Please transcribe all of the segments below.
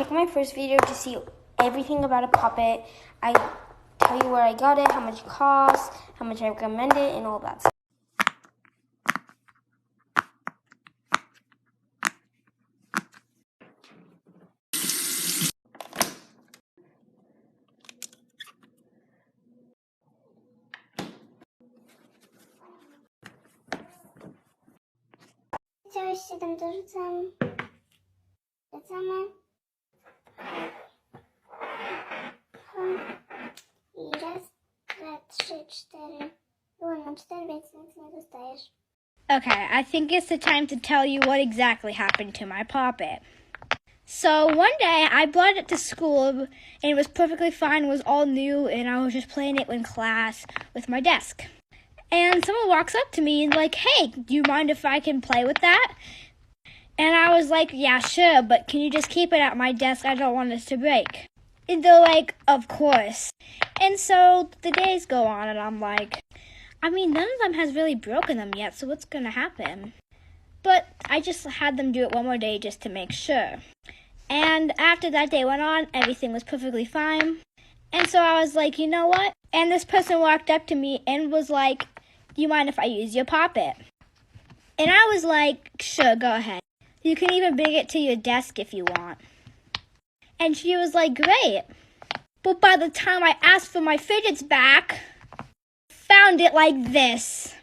check my first video to see everything about a puppet. I tell you where I got it, how much it costs, how much I recommend it, and all that stuff. Całość 7 dorzucam. Wracamy. I raz, dwa, trzy, cztery. Było na 4, więc nic nie dostajesz. Okay, I think it's the time to tell you what exactly happened to my puppet. So one day I brought it to school and it was perfectly fine, it was all new, and I was just playing it in class with my desk. And someone walks up to me and like, hey, do you mind if I can play with that? And I was like, yeah, sure, but can you just keep it at my desk? I don't want this to break. And they're like, of course. And so the days go on and I'm like, I mean, none of them has really broken them yet, so what's going to happen? But I just had them do it one more day just to make sure. And after that day went on, everything was perfectly fine. And so I was like, you know what? And this person walked up to me and was like, do you mind if I use your puppet? And I was like, sure, go ahead. You can even bring it to your desk if you want. And she was like, great. But by the time I asked for my fidgets back, found it like this.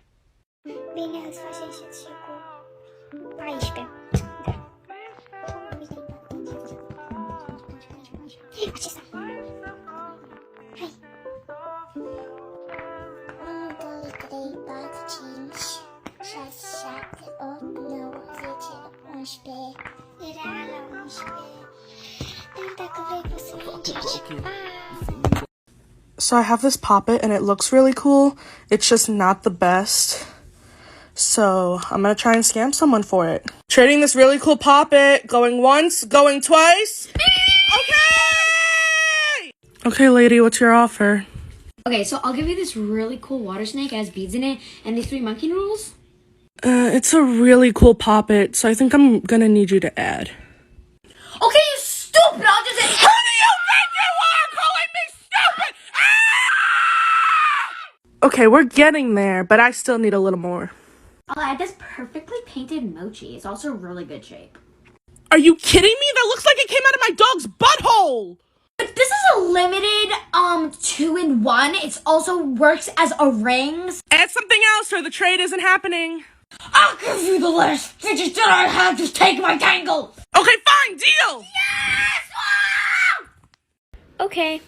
So I have this puppet and it looks really cool. It's just not the best. So I'm gonna try and scam someone for it. Trading this really cool puppet. Going once, going twice. Okay! Okay, lady, what's your offer? Okay, so I'll give you this really cool water snake. It has beads in it, and these 3 monkey noodles. It's a really cool puppet, so I think I'm gonna need you to add. Okay, you stupid! I'll just... Who do you think you are calling me stupid? Ah! Okay, we're getting there, but I still need a little more. I'll add this perfectly painted mochi. It's also really good shape. Are you kidding me? That looks like it came out of my dog's butthole! But this is a limited, 2-in-1. It also works as a ring. Add something else or the trade isn't happening. I'll give you the last fidget that I have. Just take my tangle. Okay, fine, deal! Yes! Wow! Okay.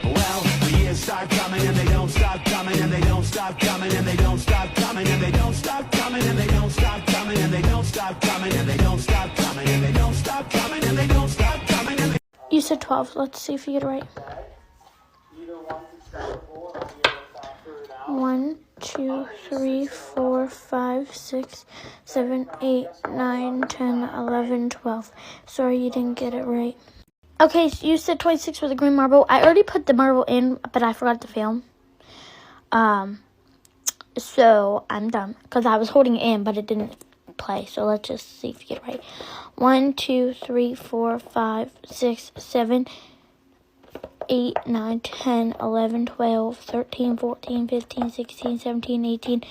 Well, the years start coming and they don't stop coming and they don't stop coming and they don't stop coming and they don't stop coming and they don't stop coming and they don't stop coming and they don't stop coming and they don't stop coming and they don't stop coming and they... You said 12. Let's see if you get it right. 1, 2, 3, 4, 5, 6, 7, 8, 9, 10, 11, 12. Sorry, you didn't get it right. Okay, so you said 26 for the green marble. I already put the marble in, but I forgot to film. So I'm done because I was holding it in, but it didn't play. So let's just see if you get it right. 1, 2, 3, 4, 5, 6, 7, 8, 9, 10, 11, 12, 13, 14, 15, 16, 17, 18,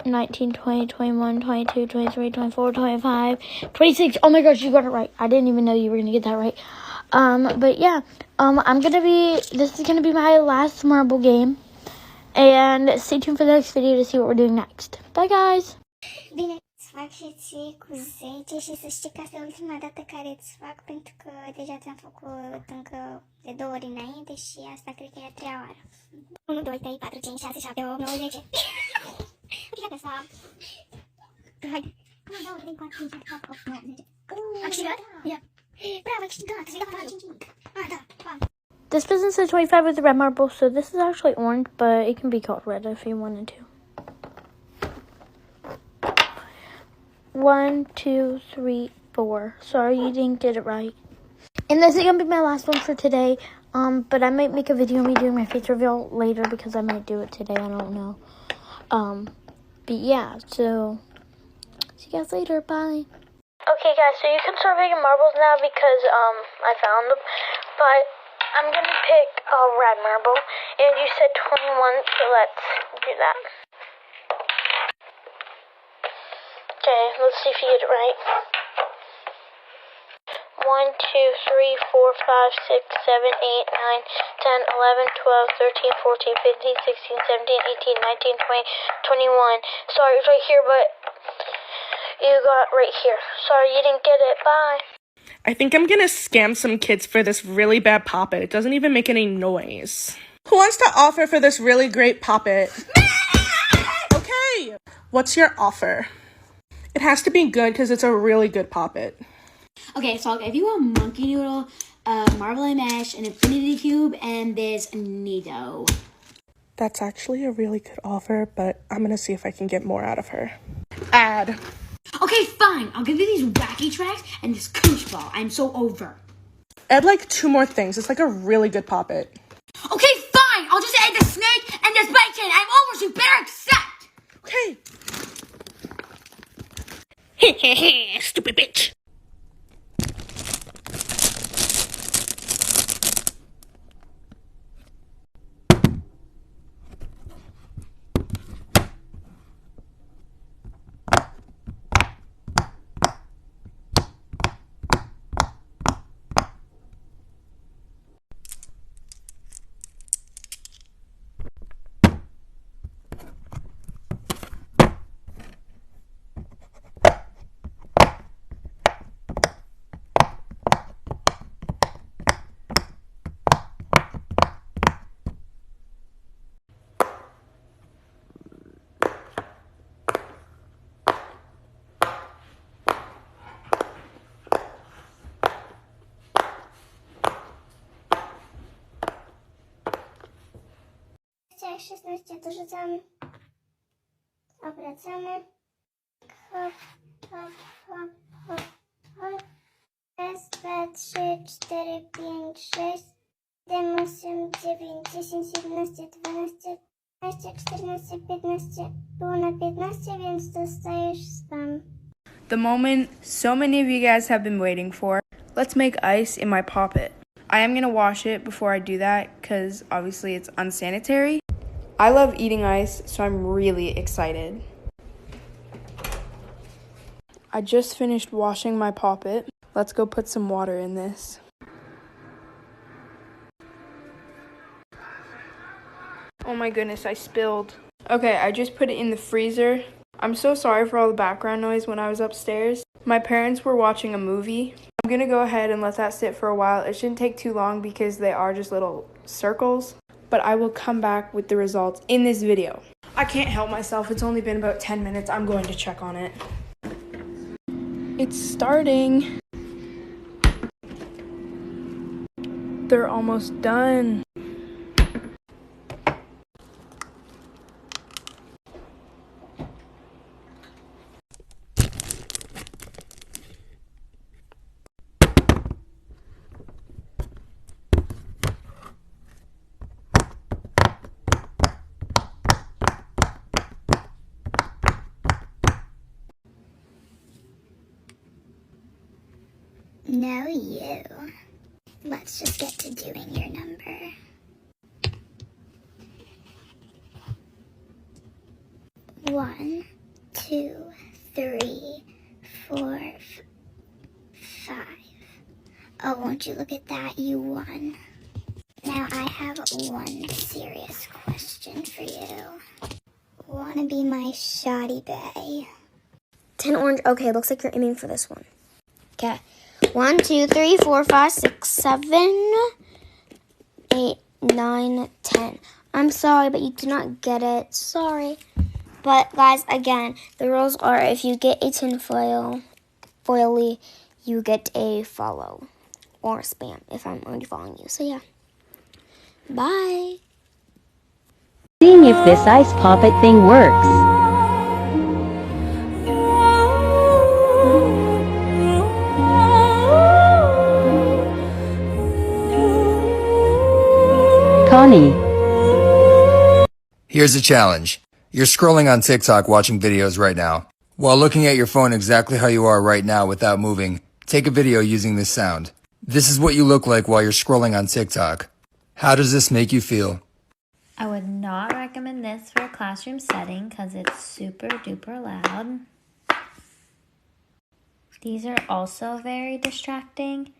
19, 20, 21, 22, 23, 24, 25, 26. Oh my gosh, you got it right. I didn't even know you were going to get that right. But yeah, this is going to be my last marble game. And stay tuned for the next video to see what we're doing next. Bye, guys. Bine, să fac și ție cu 10 și să știi că asta e ultima dată care îți fac, pentru că deja ți-am făcut încă de 2 ori înainte și asta cred că e a 3-a oară. 1, 2, 3, 4, 5, 6, 7, 8, 9, 10. Ok, gata asta. Haide. 1, 2, 3, 4, 5, 6, 7, 8, 9, 10. Am câștigat? Da. Bravo, ai câștigat. Să-i dau 5. Ah, da. Bam. This business is 25 with the red marble, so this is actually orange, but it can be called red if you wanted to. 1, 2, 3, 4. Sorry, you didn't get it right. And this is going to be my last one for today. But I might make a video of me doing my face reveal later because I might do it today. I don't know. But yeah, so see you guys later. Bye. Okay, guys, so you can start picking marbles now because I found them. But I'm gonna pick a red marble, and you said 21, so let's do that. Okay, let's see if you get it right. 1, 2, 3, 4, 5, 6, 7, 8, 9, 10, 11, 12, 13, 14, 15, 16, 17, 18, 19, 20, 21. Sorry, it's right here, but you got right here. Sorry, you didn't get it. Bye. I think I'm gonna scam some kids for this really bad poppet. It doesn't even make any noise. Who wants to offer for this really great poppet? Okay. What's your offer? It has to be good because it's a really good poppet. Okay, so I'll give you a monkey noodle, a marble and mesh, an infinity cube, and this Nido. That's actually a really good offer, but I'm gonna see if I can get more out of her. Add. Okay, fine. I'll give you these wacky tracks and this koosh ball. I'm so over. Add like 2 more things. It's like a really good poppet. Okay, fine. I'll just add the snake and this bacon. I'm over, so you better accept. Okay. Stupid bitch. Jak 16 dorzucamy, obracamy, hop, hop, hop, hop, hop, raz, 2, 3, 4, 5, 6, 7, 8, 9, 10, 11, 12, 13, 14, 15, było na 15, więc dostajesz spam. The moment so many of you guys have been waiting for. Let's make ice in my poppet. I am going to wash it before I do that because obviously it's unsanitary. I love eating ice, so I'm really excited. I just finished washing my poppet. Let's go put some water in this. Oh my goodness, I spilled. Okay, I just put it in the freezer. I'm so sorry for all the background noise when I was upstairs. My parents were watching a movie. I'm gonna go ahead and let that sit for a while. It shouldn't take too long because they are just little circles, but I will come back with the results in this video. I can't help myself. It's only been about 10 minutes. I'm going to check on it. It's starting. They're almost done. No, you. Let's just get to doing your number. 1, 2, 3, 4, 5. Oh, won't you look at that? You won. Now I have one serious question for you. Wanna be my shoddy bae? 10 orange. Okay, looks like you're aiming for this one. Okay. 1, 2, 3, 4, 5, 6, 7, 8, 9, 10. I'm sorry, but you did not get it. Sorry. But guys, again, the rules are if you get a tin foily, you get a follow or spam if I'm already following you. So yeah. Bye. Seeing if this ice poppet thing works. Connie. Here's a challenge. You're scrolling on TikTok watching videos right now. While looking at your phone exactly how you are right now without moving, take a video using this sound. This is what you look like while you're scrolling on TikTok. How does this make you feel? I would not recommend this for a classroom setting because it's super duper loud. These are also very distracting.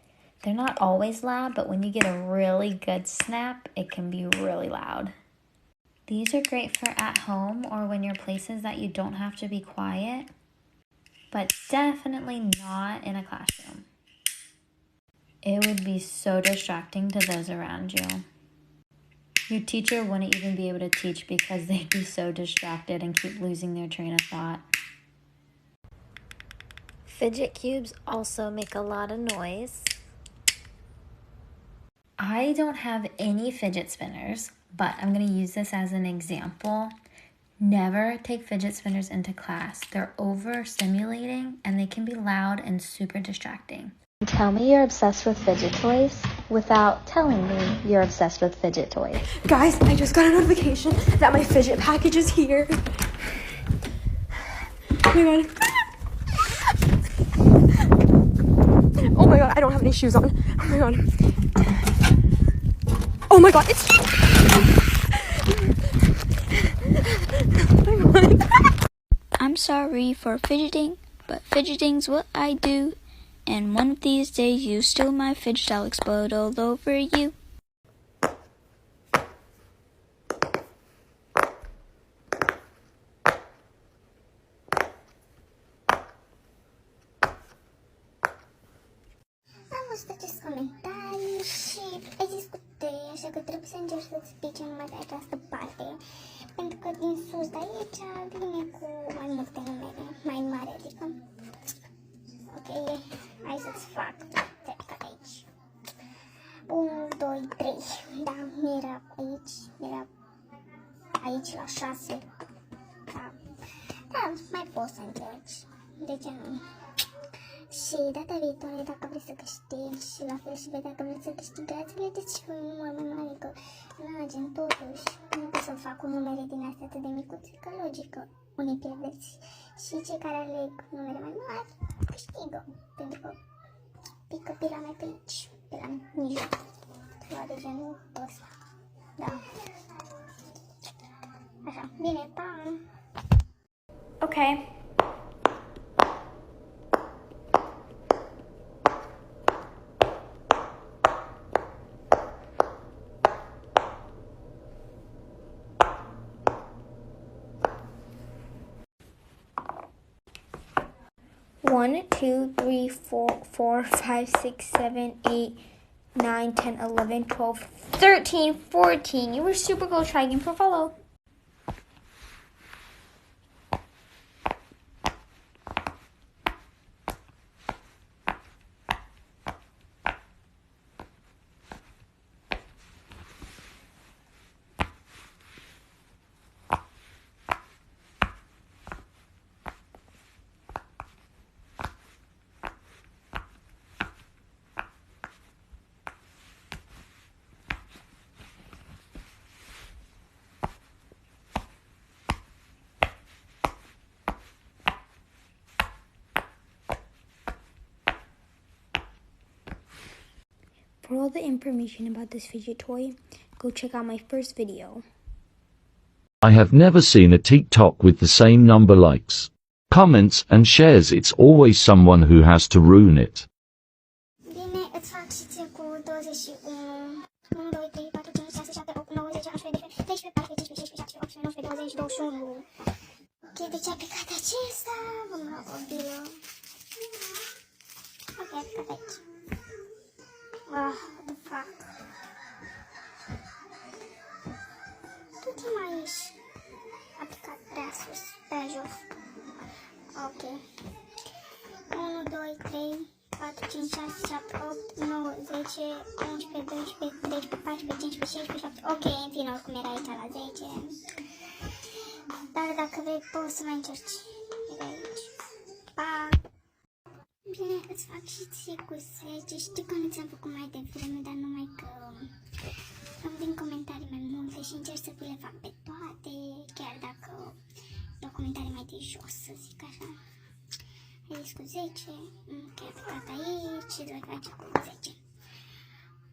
They're not always loud, but when you get a really good snap, it can be really loud. These are great for at home or when you're places that you don't have to be quiet, but definitely not in a classroom. It would be so distracting to those around you. Your teacher wouldn't even be able to teach because they'd be so distracted and keep losing their train of thought. Fidget cubes also make a lot of noise. I don't have any fidget spinners, but I'm going to use this as an example. Never take fidget spinners into class. They're overstimulating and they can be loud and super distracting. Tell me you're obsessed with fidget toys without telling me you're obsessed with fidget toys. Guys, I just got a notification that my fidget package is here. Oh my god. Oh my god, I don't have any shoes on. Oh my god. Oh my god, it's... Oh my god. I'm sorry for fidgeting, but fidgeting's what I do. And one of these days you steal my fidget, I'll explode all over you. Vamos dați comentarii și ai discute, așa că trebuie să încerci să-ți pice numai de această parte. Pentru că din sus de aici vine cu mai multe numere, mai mare, adică. Ok, hai să-ți fac treca de aici. 1, 2, 3, da, era aici la 6. Da, mai poți să încerci, de ce nu? Și data viitoare, dacă vreți să câștigi și la fel și voi dacă vreți să câștigați, vedeți și un număr mai mare, că na, gen totuși, nu pot să fac un numere din astea atât de micuțe, că logică, unii pierdeți și cei care aleg numere mai mari câștigă, pentru că pică pila mai pe aici, pila mijloc, ceva de genul ăsta, da. Așa, bine, pa! Okay. One, 2, 3, 4, 5, 6, 7, 8, 9, 10, 11, 12, 13, 14. You were super close. Try again for follow. For all the information about this fidget toy, go check out my first video. I have never seen a TikTok with the same number likes, comments and shares. It's always someone who has to ruin it. Bine, îți fac și ție cu 21. 1, 2, 3, 4, 5, 6, 7, 8, 9, 10, 11, 12, 13, 14, 15, 16, 17, 18, 19, 20, 21. Ok, deci ai picat acesta. Vom lua o bilă. Ok, ai picat aici. What the fuck? Tu ce mai ești? A picat prea sus, prea jos. Ok. 1, 2, 3, 4, 5, 6, 7, 8, 9, 10, 11, 12, 13, 14, 15, 16, 17. Ok, în fine, oricum era aici la 10. Dar dacă vrei, poți să mai încerci. E aici. Pa! Bine, îți fac și ție cu 10. Știu că nu ți-am făcut mai devreme, dar numai că am din comentarii și încerc să vi le fac pe toate, chiar dacă e o comentarie mai de jos, să zic așa. Haideți cu 10, chiar picat aici și voi face cu 10.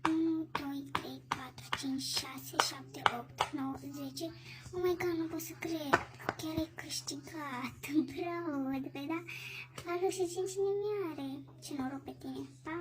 1, 2, 3, 4, 5, 6, 7, 8, 9, 10. Oh my god, nu pot să cred. Chiar ai câștigat. Bravo, de pe da? Falu și 5 are. Ce noroc pe tine. Pa!